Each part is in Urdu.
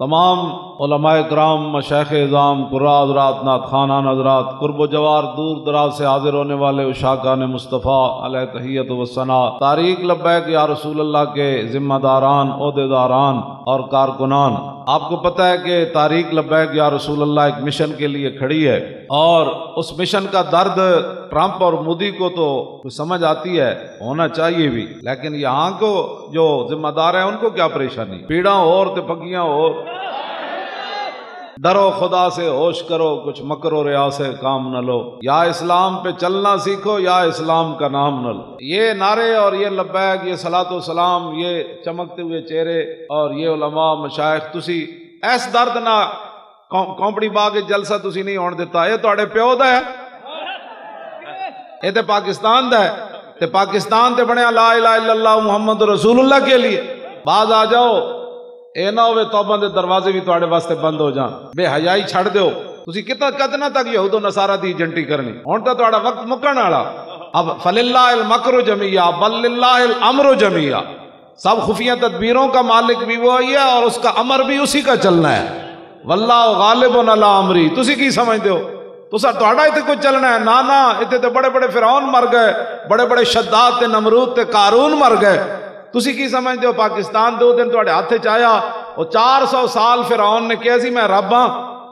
تمام علماء کرام، مشائخ اعظام، قراء حضرات، نعت خوانان حضرات، قرب و جوار دور دراز سے حاضر ہونے والے عشاقان مصطفیٰ علیہ تحیت و ثنا، تاریخ لبیک یا رسول اللہ کے ذمہ داران، عہدیداران اور کارکنان، آپ کو پتہ ہے کہ تاریخ لبیک یا رسول اللہ ایک مشن کے لیے کھڑی ہے، اور اس مشن کا درد ٹرمپ اور مودی کو تو سمجھ آتی ہے، ہونا چاہیے بھی، لیکن یہاں کو جو ذمہ دار ہیں ان کو کیا پریشانی؟ پیڑاں اور تے پگیاں اور، ڈرو خدا سے ہوش کرو، کچھ مکر و ریا سے کام نہ لو، یا اسلام پہ چلنا سیکھو یا اسلام کا نام نہ لو۔ یہ نعرے اور یہ لبیک، یہ صلاۃ و سلام، یہ چمکتے ہوئے چہرے اور یہ علماء مشائخ، تسی ایس درد نہ کونپڑی باغ جلسہ تسی نہیں ہون دیتا، یہ تواڈے پیو دا ہے، یہ تے پاکستان دا ہے، تے پاکستان تے بنیا لا الہ الا اللہ محمد رسول اللہ کے لیے۔ باز آ جاؤ، اے نہ ہوئے توبہ دے دروازے بھی تواڈے واسطے بند ہو جان، بے حیائی چھڑ دیو، تسی کتنا تک یہود و نصارہ دی ایجنٹی کرنی، ہن تا تواڈا وقت مکن والا۔ اب فللہ المکر جمیعا بل للہ الامر جمیعا، سب خفیہ تدبیروں کا مالک بھی وہی ہے اور اس کا امر بھی اسی کا چلنا ہے۔ واللہ غالب علی امری، تسی کی سمجھتے ہو تہاڈا اتنے کوئی چلنا ہے؟ نا اتنے تے بڑے بڑے فرعون مر گئے، بڑے بڑے شداد تے نمرود تے قارون مر گئے، تسی کی سمجھتے ہو پاکستان دو دن تواڈے ہاتھ چ آیا؟ وہ 400 سال فرعون نے کہا سی میں رب ہاں،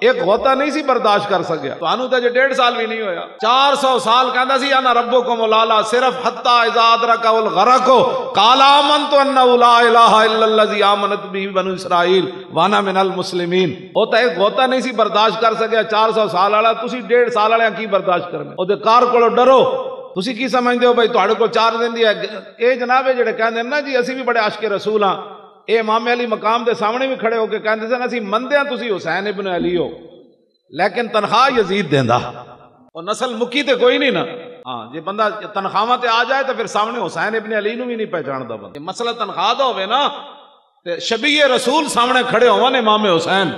ایک غوطہ نہیں سی برداشت کر سکیا، تانوں تے جو 1.5 سال بھی نہیں ہویا، 400 سال کہندا سی انا ربکم الاعلی، صرف حتی اذا ادرک الغرق قال آمنت انہ لا الہ الا الذی آمنت بہ بنو اسرائیل وانا من المسلمین۔ او تے ایک غوطہ نہیں سی برداشت کر سکیا 400 سال والا، تسی 1.5 سال والے کی برداشت کرنے؟ او دے کار کولو ڈرو۔ تسی کی سمجھتے ہو بھائی تواڈے کو 4 دن دی ہے؟ اے جناب جڑے کہندے نا جی اسی بھی بڑے عاشق رسول ہاں، اے امام علی مقام دے سامنے بھی کھڑے ہو کے کہندے سن اسی مندے ہاں تسی حسین ابن علی ہو، لیکن تنخواہ یزید دیندا، اور نسل مکی تے کوئی نہیں نا۔ ہاں جی بندہ تنخواہ تے آ جائے تو پھر سامنے حسین ابن علی نو بھی نہیں پہچاندا بندہ۔ مسئلہ تنخواہ دا ہوے نا تے شبیہ رسول سامنے کھڑے ہون امام حسین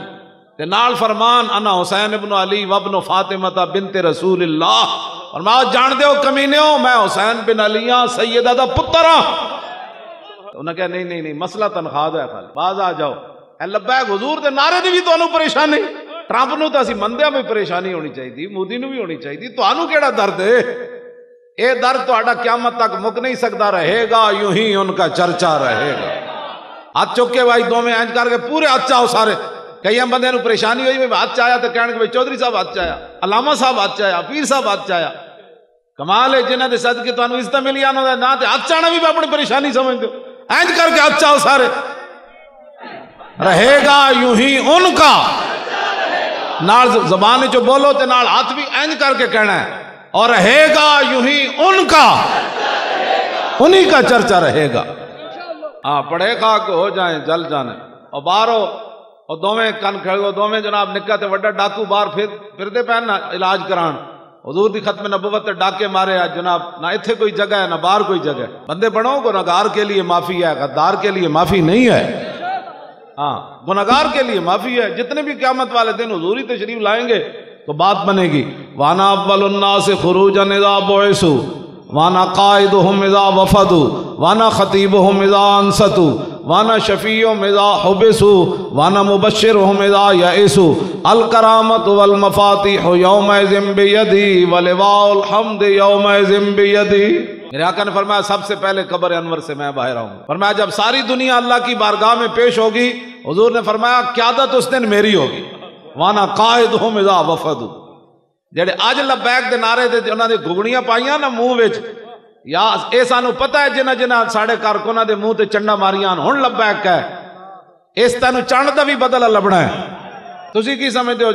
تے نال فرمان انا حسین ابن علی وابن فاطمہ بنت رسول اللہ، اور میں جان دے ہو کمینیو میں حسین بن علی ہاں، سیدہ دا پتر ہاں۔ انہوں نے کہا نہیں مسئلہ تنخواہ دا ہے خالی۔ باز آ جاؤ، اے لبیک حضور دے نعرے دی بھی تانوں پریشانی، ٹرمپ نو تو اسی مندیاں بھی پریشانی ہونی چاہیے، مودی نو بھی ہونی چاہیے، تانوں کیڑا درد ہے؟ اے درد تہاڈا قیامت تک مک نہیں سکتا، رہے گا یوں ہی ان کا چرچا رہے گا۔ ہاتھ چک کے بھائی دو میں اینج کر کے پورے ہاتھ چاہو سارے، کئی بندے نو پریشانی ہوئی میں ہاتھ چاہیا تو کہنے کہ چودھری صاحب ہاتھ چاہیا، علامہ صاحب ہاتھ چاہیا، پیر صاحب ہاتھ چاہیا، کمال ہے جنہاں دے صدقے تانوں عزت ملی آنا نہ تے ہاتھ چاہنا بھی اپنی پریشانی سمجھ دو، اینج کر کے ہاتھ چاہو سارے، رہے گا یوں ہی ان کا، نال زبان جو بولو تے نال ہاتھ بھی اینج کر کے کہنا ہے، اور رہے گا یوں ہی ان کا، انہی کا چرچا رہے گا۔ ہاں پڑھے خاک ہو جائیں جل جانے، اور باہرو اور دوویں کن کھڑو، دوویں جناب نکا تے وڈا ڈاکو باہر پھر دے پہن نہ علاج کران، حضور دی ختم نبوت تے ڈاکے مارے آج جناب، نہ اتھے کوئی جگہ ہے نہ باہر کوئی جگہ ہے۔ بندے بنو گنہگار کے لیے معافی ہے، غدار کے لیے معافی نہیں ہے۔ ہاں گنہگار کے لیے معافی ہے، جتنے بھی قیامت والے دن حضوری تشریف لائیں گے تو بات بنے گی۔ وانا اول الناس خروجا اذا بعثوا وانا قائدهم اذا وفدوا وانا خطیبهم اذا انصتوا وانا شفیعهم اذا حبسوا وانا مبشرهم اذا یئسوا الکرامۃ والمفاتیح یومئذ بیدی ولواء الحمد یومئذ بیدی۔ میرے آقا نے فرمایا سب سے پہلے قبر انور سے میں باہر آؤں گا۔ فرمایا جب ساری دنیا اللہ کی بارگاہ میں پیش ہوگی، حضور نے فرمایا قیادت اس دن میری ہوگی۔ وانا قائدهم اذا وفدوا، جڑے اج لبیک دے نعرے دے انہاں دے گھگڑیاں پائیاں نا منہ وچ، یا اے سانو پتہ ہے جنہ ساڑے کارکناں دے منہ تے چنڈا ماریاں ہن لبیک ہے، اس تینوں چنڈ دا بھی بدلہ لبنا ہے۔ تسی کی سمجھتے ہو؟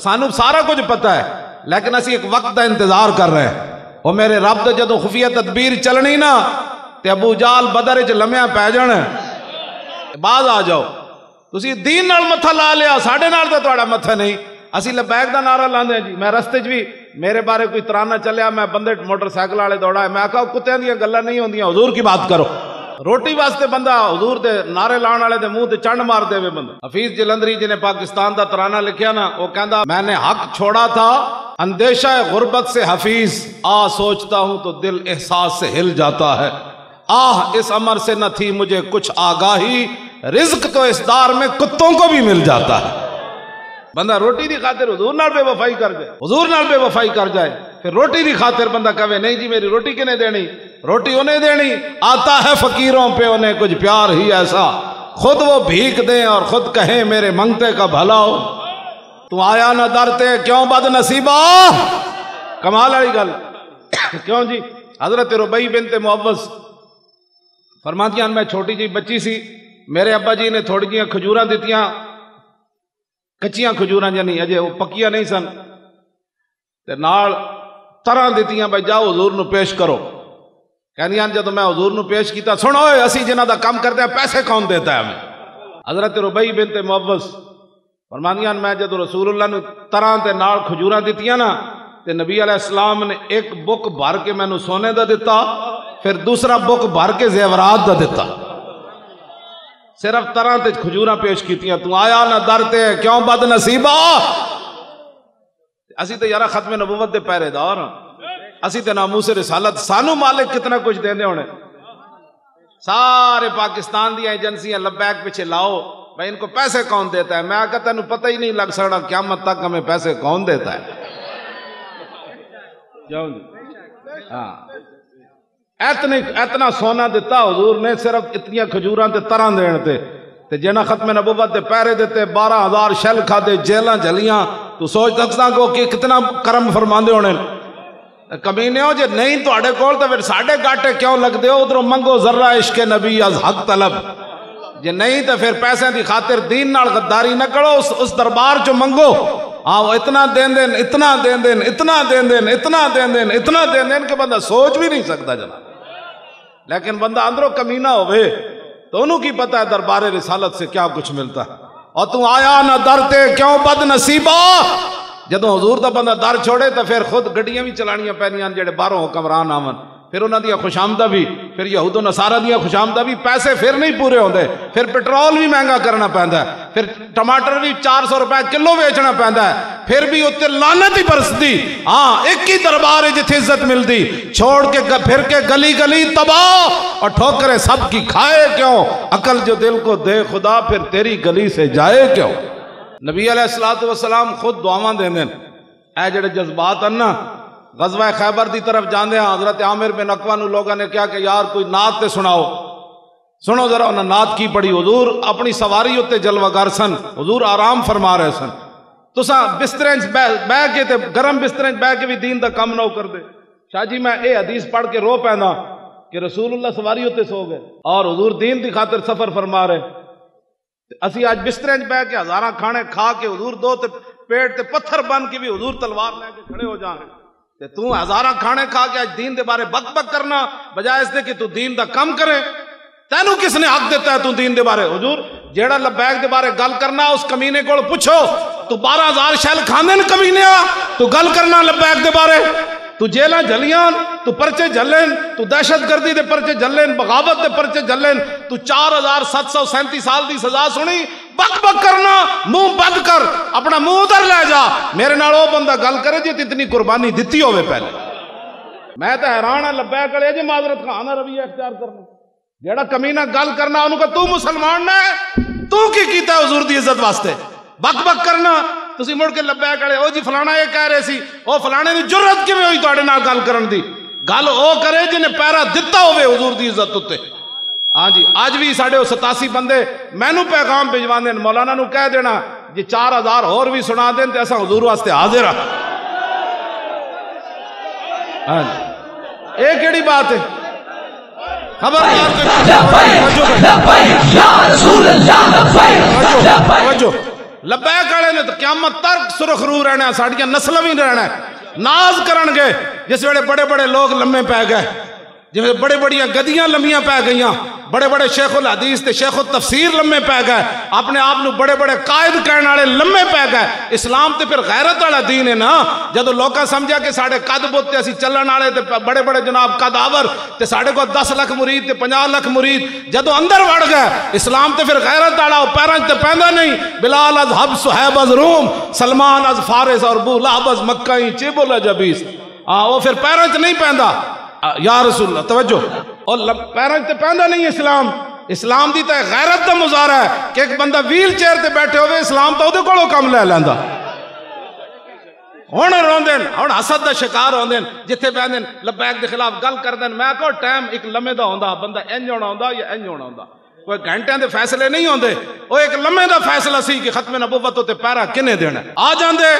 سانو سارا کچھ پتہ ہے، لیکن اسی ایک وقت دا انتظار کر رہے ہیں۔ وہ میرے رب تے جدوں خفیہ تدبیر چلنی نا تے ابو جال بدر وچ لمیا پی جان۔ باز آ جاؤ، تسی دین نال متھا لا لیا، ساڈے نال تے تہاڈا متھا نہیں۔ اسی لبیک دا نعرہ لاندے ہیں جی، میں رستے بھی میرے بارے کوئی ترانہ چلیا، میں بندے موٹر سائیکل والے دوڑا ہے، میں آکھا کتےاں دیاں گلاں نہیں ہوندیاں، حضور کی بات کرو۔ روٹی واسطے بندہ حضور دے نعرے لان والے دے منہ تے چنڈ مار دے وے بندہ۔ حفیظ جلندری جی نے پاکستان دا ترانہ لکھیا نا، وہ کہندا میں نے حق چھوڑا تھا اندیشہ غربت سے حفیظ، سوچتا ہوں تو دل احساس سے ہل جاتا ہے، اس امر سے نہ تھی مجھے کچھ آگاہی، رزق تو اس دار میں کتوں کو بھی مل جاتا ہے. بندہ روٹی دی خاطر حضور نال بے وفائی کر جائے، حضور نال بے وفائی کر جائے، پھر روٹی دی خاطر بندہ کہے نہیں جی میری روٹی کنے دینی، روٹی انہیں دینی. آتا ہے فقیروں پہ انہیں کچھ پیار ہی ایسا، خود وہ بھیک دیں اور خود کہیں میرے منگتے کا بھلا ہو. تو آیا نہ درتے کیوں بد نصیبہ. کمال والی گل. کیوں جی؟ حضرت ربیع بنت معوذ فرماتی ہیں میں چھوٹی جی بچی سی، میرے ابا جی نے تھوڑی جیاں کھجوراں دتیاں، کچیاں کھجوراں یعنی اجے وہ پکیاں نہیں سن، تے نال طرح دتیاں بھائی جاؤ حضور نو پیش کرو. کہندیاں جدوں میں حضور نو پیش کیتا سنو اسی جنہاں دا کام کرتے ہیں پیسے کون دیتا ہے ہمیں. حضرت ربیع بنت معوذ فرماندیاں میں جدوں رسول اللہ نے طرح تے نال کھجوراں دتیاں نا تے نبی علیہ السلام نے ایک بک بھر کے مینوں سونے دا دتا، پھر دوسرا بک بھر کے زیورات دا دتا. صرف طرح تے کھجوراں پیش کیتیاں. تو آیا نہ درتے کیوں بد نصیبہ. اسی تے یارا ختم نبوت دے پہرے دار ہاں، اسی تے ناموس رسالت، سانو مالک کتنا کچھ دیندے ہونے. سارے پاکستان دی ایجنسیاں لبیک پیچھے لاؤ بھائی ان کو پیسے کون دیتا ہے. میں آگا تینوں پتہ ہی نہیں لگ سکتا قیامت تک ہمیں پیسے کون دیتا ہے. ہاں اتنا سونا دیتا حضور نے صرف اتنی کھجوراں تے طرح دین تے جنہ ختم نبوت دے پہرے دیتے 12,000 شل کھا دے جیلاں جلیاں. تو سوچ سکتا کو کہ کتنا کرم فرماندے ہونے. کمینے ہو جے نہیں تو اڑے کول تو پھر ساڑھے گاٹے کیوں لگ دے ہو. ادھروں منگو ذرہ عشق نبی از حق طلب. جے نہیں تو پھر پیسے دی خاطر دین نال غداری نہ کرو، اس دربار چو منگو. ہاں وہ اتنا دین دین اتنا دین دین اتنا دین دین اتنا دین دین اتنا دین دین کہ بندہ سوچ بھی نہیں سکتا جناب. لیکن بندہ اندروں کمینہ ہوئے تو انہوں کی پتہ ہے دربار رسالت سے کیا کچھ ملتا ہے. اور تو آیا نہ درتے کیوں بد نصیبہ. جدوں حضور دا بندہ در چھوڑے تو پھر خود گڈیاں بھی چلانیاں پینیاں جڑے باہروں حکمران آون، پھر انہاں دیا خوشامدہ بھی، پھر یہود و نصارہ دیا خوشامدہ بھی. پیسے پھر نہیں پورے ہوندے، پھر پیٹرول بھی مہنگا کرنا پیندا ہے، پھر ٹماٹر بھی 400 روپے کلو بیچنا پیندا ہے، پھر بھی اتنے لعنت ہی برسدی. ہاں ایک ہی دربار ہے جتھے عزت ملدی، چھوڑ کے پھر کے گلی گلی تباہ اور ٹھوکریں سب کی کھائے کیوں. عقل جو دل کو دے خدا پھر تیری گلی سے جائے کیوں. نبی علیہ السلام خود دعاواں دیندے اے جڑے جذبات ہیں نا. غزوہ خیبر دی طرف جاندے ہیں حضرت عامر بن اقوا نو لوگوں نے کیا کہ یار کوئی نعت تے سناؤ. سنو ذرا انہاں نعت کی پڑھی. حضور اپنی سواری اتے جلوہ گر سن، حضور آرام فرما رہے سن. تساں بستریں بہ کے تے گرم بستریں بہ کے بھی دین دا کم نہ کر دے. شاہ جی میں اے حدیث پڑھ کے رو پیندا کہ رسول اللہ سواری اتے سو گئے اور حضور دین دی خاطر سفر فرما رہے. اسی آج بستریں بہ کے ہزاراں کھانے کھا کے حضور دو تے پیٹ تے پتھر بن کے بھی حضور تلوار لے کے کھڑے ہو جائیں. تو ہزاراں کھانے کھا کے آج دین دے بارے بک بک کرنا بجائے اس دے کہ تو دین دا کم کرے. تینوں کس نے حق دیتا ہے تو دین دے بارے. حضور جیڑا لبیک دے بارے گل کرنا اس کمینے کو پوچھو تو 12,000 شیل کھاندے نے کمینے تو گل کرنا لبیک دے بارے. تو جیلاں جلیاں تو پرچے جلین، تو دہشت گردی دے پرچے جلین، بغاوت دے پرچے جلین، تو 4,737 سال دی سزا سنی. بک بک کرنا منہ بند کر اپنا منہ ادھر لے جا. میرے نال او بندہ گل کرے جی اتنی قربانی دتی ہوئے پہلے. میں تو حیران ہاں لبیک والے جی معذرت خانہ رویہ اختیار کرنا. جیڑا کمینہ گل کرنا انہوں کہ تو مسلمان نہ ہے تو کی کیتا ہے حضور دی عزت واسطے. بک بک کرنا تسی مڑ کے لبیک والے او جی فلانا یہ کہہ رہے سی او فلانے دی جرت کیویں ہوئی تواڈے نال گل کرن دی. گل او کرے جنہیں پیرا دتا ہوئے حضور دی عزت اتے. ہاں جی آج بھی ساڑھے 87 بندے مینوں پیغام بھجوا دین مولانا نو کہہ دینا جی 4,000 اور بھی سنا دین تے اساں حضور واسطے حاضر ہاں. ہاں جی اے کیڑی بات ہے خبردار. لبیک والے نے تو قیامت تک سرخ رو رہنا ہے، ساڑیاں نسل بھی رہنا ہے. ناز کرن گے جس ویلے بڑے بڑے لوگ لمے پہ گئے، جی بڑے بڑی گدیاں لمیاں پہ گئیاں، بڑے بڑے شیخ الحدیث تے شیخ التفسیر لمے پہ گئے، اپنے آپ نو بڑے بڑے قائد کہنے والے لمے پہ گئے. اسلام تے پھر غیرت والا دین ہے نا. جدو لوکاں سمجھا کہ ساڑھے قد بوتے اسی چلن والے تے بڑے بڑے جناب قد آور تے ساڑھے کو 10 لاکھ مرید تے 50 لاکھ مرید، جدو اندر وڑ گئے اسلام تے پھر غیرت والا پیرن تے پیندا نہیں. بلال از حبس صاحب از روم، سلمان از فارس اور ابو لہب از مکہ چیبل اجبیس. وہ پھر پیرن تے نہیں پیندا. یا رسول اللہ توجہ اور پیرن تے پیندا نہیں اسلام. اسلام دی تے غیرت دا مظاہرہ ہے کہ ایک بندہ ویل چیئر تے بیٹھے ہوئے اسلام تو دے کولوں کم لے لیندا ہن روندن ہن حسد دا شکار ہوندن جتھے بیندن لبیک دے خلاف گل کردن میں کہو ٹائم ایک لمحے دا ہوندا بندہ انج ہونا ہوندا یا انج ہونا ہوندا کوئی گھنٹیاں دے فیصلے نہیں ہوندے او ایک لمحے دا فیصلہ سی کہ ختم نبوت تے پیرا کنے دینا آ جاندے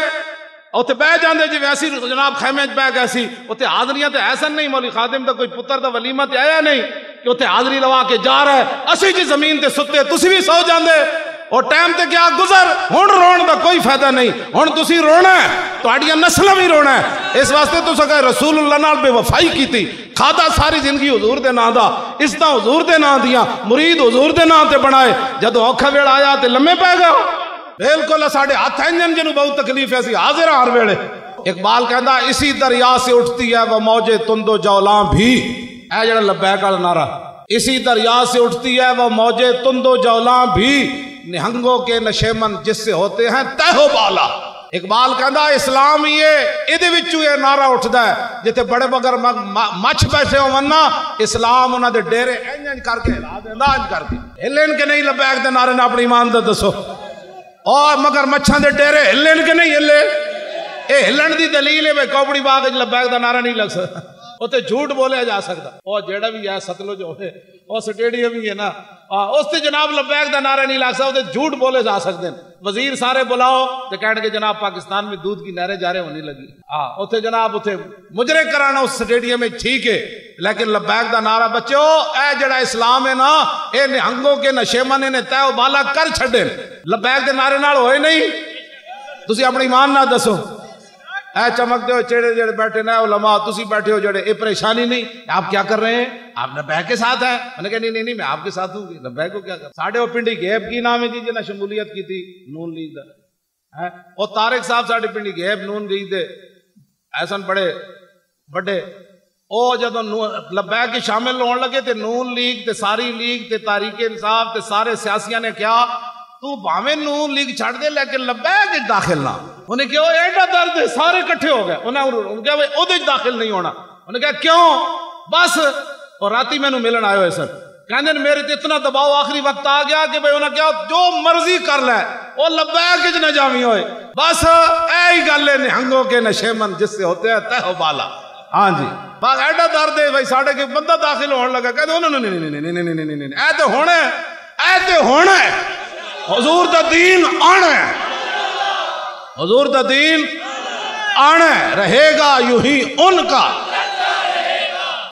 اوتے بہ جاندے جی ویسی جناب خیمے وچ بہ گئے سی اوتے حاضریاں تے ایسا نہیں مولوی خادم دا کوئی پتر دا ولیمہ تے آیا نہیں کہ اوتے حاضری لوا کے جا رہا ہے اسی جی زمین تے ستے تسی بھی سو جاندے اور ٹائم تے کیا گزر ہن رون دا کوئی فائدہ نہیں ہن تسی رونا ہے تہاڈیاں نسلاں بھی رونا ہے اس واسطے تساں کہ رسول اللہ نال بے وفائی کیتی کھادا ساری زندگی حضور دے نام دا عزت حضور دے نام دیاں مرید حضور دے نام تے بنائے جدوں اوکھا ویلا آیا تے لمے پے گیا بالکل ساڈے ہاتھ انجن جنوں بہت تکلیف ہے سی حاضر ہر ویلے اقبال کہندا اسی دریا سے اٹھتی ہے وہ موجے تند و جولاں بھی اے جڑا لبیک والا نعرہ اسی دریا سے اٹھتی ہے وہ موجے تند و جولاں بھی نہنگوں کے نشیمن جس سے ہوتے ہیں تہ و بالا اقبال کہندا اسلام یہ ادھے وچوں یہ نعرہ اٹھدا ہے جتے بڑے بگر مچھ بیٹھے ہون نا اسلام انہاں دے ڈیرے انج کر کے ہلا دیندا انج کر کے ہلن کے نہیں لبیک دے نعرے نے اپنی ایمان تے دسو اور مگر مچھاں دے ڈیرے ہلن کے نہیں ہلے اے ہلن دی دلیل ہے بھئی کوپڑی باغ وچ لبیک دا نعرہ نہیں لگ سکدا اوتے جھوٹ بولیا جا سکدا او جیڑا بھی ہے ستلج ہوے او سٹیڈیم بھی ہے نا اس تے جناب لبیک دا نعرہ نہیں لگ سکدا اوتے جھوٹ بولے جا سکتے ہیں وزیر سارے بلاؤ تے کہن کہ جناب پاکستان میں دودھ کی نہریں جارے ہونی لگی اوتے جناب اوتے مجرے کرانا اس سٹیڈیم میں ٹھیک ہے لیکن لبیک دا نعرہ بچو اے جڑا اسلام ہے نا اے نہنگوں کے نشیمن نے تے بالا کر چھڈے لبیک دے نعرے نال ہوئے نہیں تسی اپنی ایمان نہ دسو اے چمک دے ہو چیڑے جڑے بیٹھے نا علماء تسی بیٹھے ہو جڑے اے پریشانی نہیں آپ کیا کر رہے ہیں آپ لبیک کے ساتھ ہیں میں نے کہا نہیں میں آپ کے ساتھ ہوں لبیک کو کیا کر ساڑھے وہ پنڈی گیب کی نام ہے جی جنہیں شمولیت کی تھی نون لیگ دا اور طارق صاحب ساڑھے پنڈی گیب نون لیگ دے ایسن بڑے او جدو لبیک کے شامل ہون لگے تے نون لیگ تے ساری لیگ تے تحریک انصاف تے سارے سیاسیاں نے کیا تو بھاویں نون لیگ چھڑ دے لیکن لبیک داخل نہ انہیں کہا ایڈا درد ہے سارے کٹھے ہو گئے انہیں کہا وہ دے داخل نہیں ہونا انہیں کہا کیوں بس اور راتی میں نو ملن آئے ہوئے سر کہنے میرے تے اتنا دباؤ آخری وقت آ گیا کہ بھئی انہیں کہا جو مرضی کر لے وہ لبیک کچھ نہ جامی ہوئے بس اے ہی گل ہے نہنگوں کے نشیمن جس سے ہوتے ہیں تہ و بالا ہاں جی بس ایڈا درد ہے بھئی ساڑھے کے بندہ داخل ہونے لگا کہتے نہیں اے تے ہونا ہے حضور دا دین آنا ہے حضور دا دین آنا ہے رہے گا یوں ہی ان کا